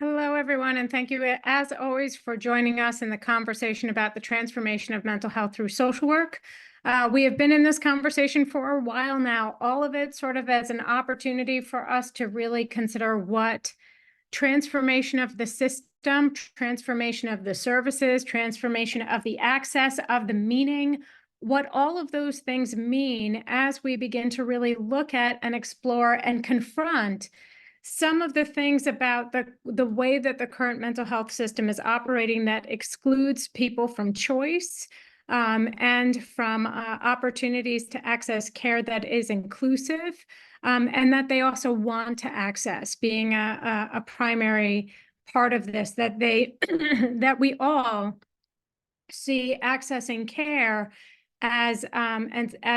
Hello, everyone, and thank you, as always, for joining us in the conversation about the transformation of mental health through social work. We have been in this conversation for a while now, all of it sort of as an opportunity for us to really consider what transformation of the system, transformation of the services, transformation of the access, of the meaning, what all of those things mean as we begin to really look at and explore and confront some of the things about the way that the current mental health system is operating that excludes people from choice and from opportunities to access care that is inclusive and that they also want to access, being a primary part of this, that they that we all see accessing care as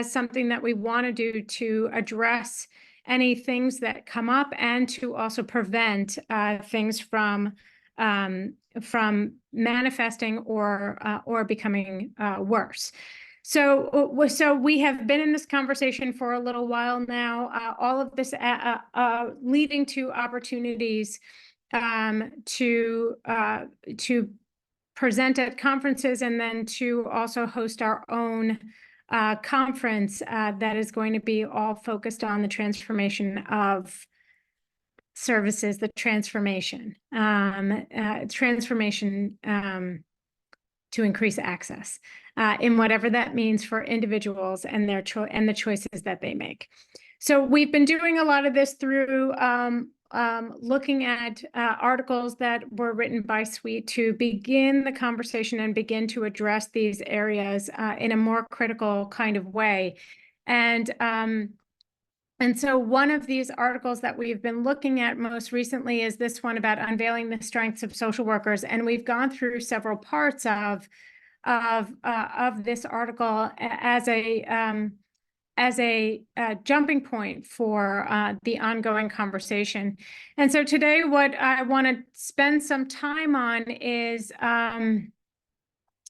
something that we want to do to address any things that come up and to also prevent things from manifesting or becoming worse. So we have been in this conversation for a little while now, all of this leading to opportunities to present at conferences and then to also host our own conference that is going to be all focused on the transformation of services, the transformation to increase access in whatever that means for individuals and their and the choices that they make. So we've been doing a lot of this through looking at articles that were written by Sweet to begin the conversation and begin to address these areas in a more critical kind of way. And so one of these articles that we've been looking at most recently is this one about unveiling the strengths of social workers. And we've gone through several parts of this article as a jumping point for the ongoing conversation. And so today, what I want to spend some time on is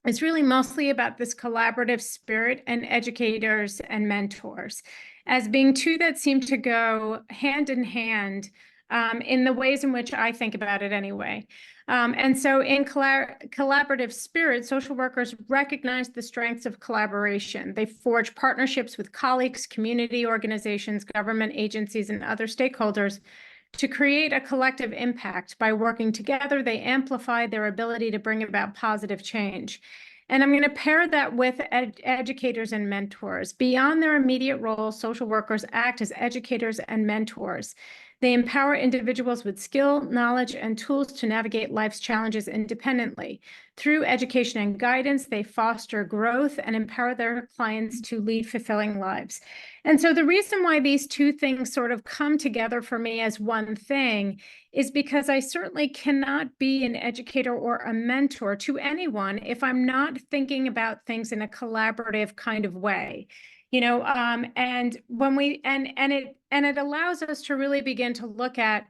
it's really mostly about this collaborative spirit and educators and mentors as being two that seem to go hand in hand in the ways in which I think about it anyway. And so in collaborative spirit, social workers recognize the strengths of collaboration. They forge partnerships with colleagues, community organizations, government agencies, and other stakeholders to create a collective impact. By working together, they amplify their ability to bring about positive change. And I'm going to pair that with educators and mentors. Beyond their immediate role, social workers act as educators and mentors. They empower individuals with skill, knowledge, and tools to navigate life's challenges independently. Through education and guidance, they foster growth and empower their clients to lead fulfilling lives. And so the reason why these two things sort of come together for me as one thing is because I certainly cannot be an educator or a mentor to anyone if I'm not thinking about things in a collaborative kind of way. And when it allows us to really begin to look at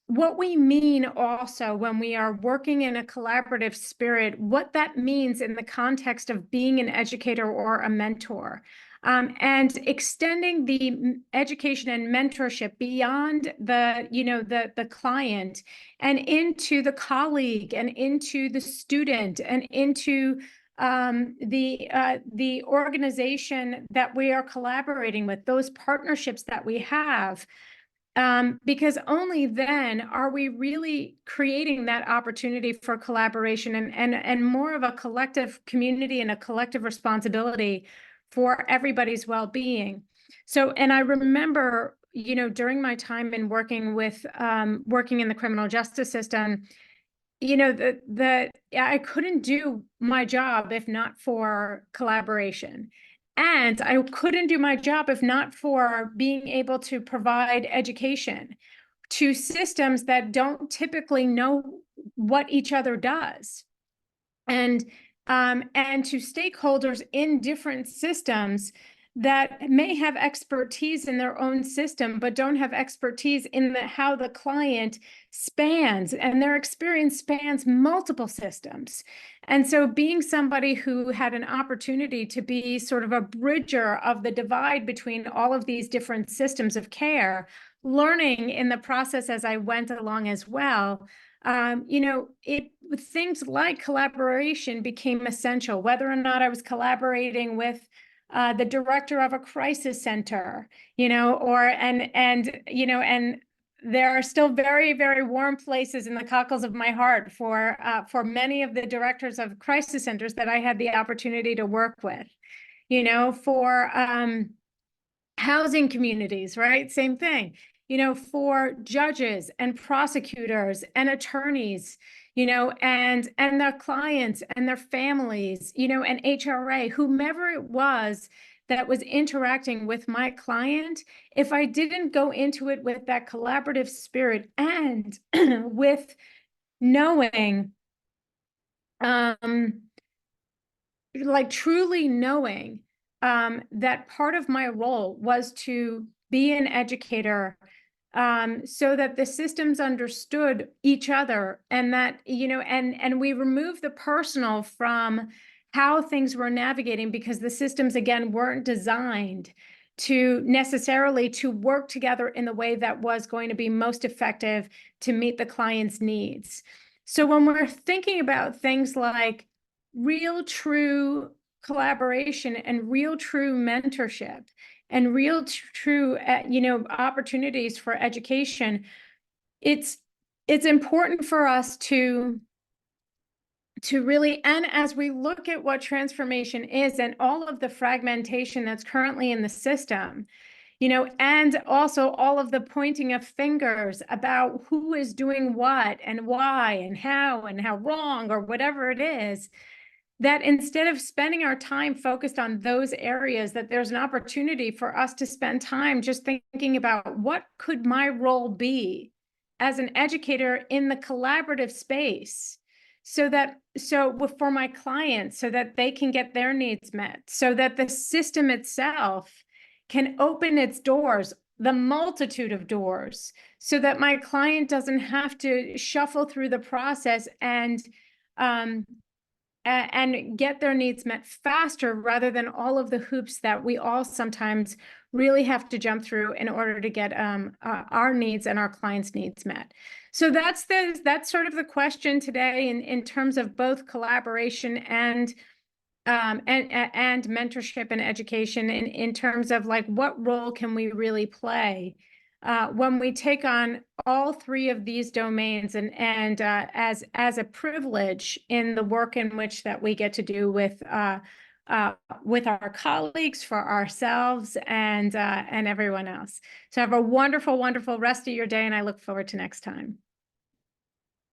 what we mean also when we are working in a collaborative spirit, what that means in the context of being an educator or a mentor, and extending the education and mentorship beyond the client and into the colleague and into the student and into the organization that we are collaborating with, those partnerships that we have, because only then are we really creating that opportunity for collaboration and more of a collective community and a collective responsibility for everybody's well-being. So, and I remember, during my time in working in the criminal justice system, I couldn't do my job if not for collaboration. And I couldn't do my job if not for being able to provide education to systems that don't typically know what each other does. And to stakeholders in different systems that may have expertise in their own system, but don't have expertise in how the client spans, and their experience spans multiple systems. And so being somebody who had an opportunity to be sort of a bridger of the divide between all of these different systems of care, learning in the process as I went along as well, Things like collaboration became essential, whether or not I was collaborating with the director of a crisis center, and there are still very, very warm places in the cockles of my heart for many of the directors of crisis centers that I had the opportunity to work with, for housing communities, right? Same thing, for judges and prosecutors and attorneys, and their clients and their families, and HRA, whomever it was that was interacting with my client. If I didn't go into it with that collaborative spirit and with knowing, truly knowing that part of my role was to be an educator, so that the systems understood each other, and that, and we removed the personal from how things were navigating, because the systems, again, weren't designed to necessarily to work together in the way that was going to be most effective to meet the client's needs. So when we're thinking about things like real true collaboration and real true mentorship and real true opportunities for education, it's important for us to really, and as we look at what transformation is and all of the fragmentation that's currently in the system, and also all of the pointing of fingers about who is doing what and why and how wrong or whatever it is, that instead of spending our time focused on those areas, that there's an opportunity for us to spend time just thinking about what could my role be as an educator in the collaborative space, so for my clients, so that they can get their needs met, so that the system itself can open its doors, the multitude of doors, so that my client doesn't have to shuffle through the process and get their needs met faster, rather than all of the hoops that we all sometimes really have to jump through in order to get our needs and our clients' needs met. So that's sort of the question today in terms of both collaboration and mentorship and education, in terms of like, what role can we really play when we take on all three of these domains, and as a privilege in the work in which that we get to do with our colleagues, for ourselves, and everyone else. So have a wonderful, wonderful rest of your day, and I look forward to next time.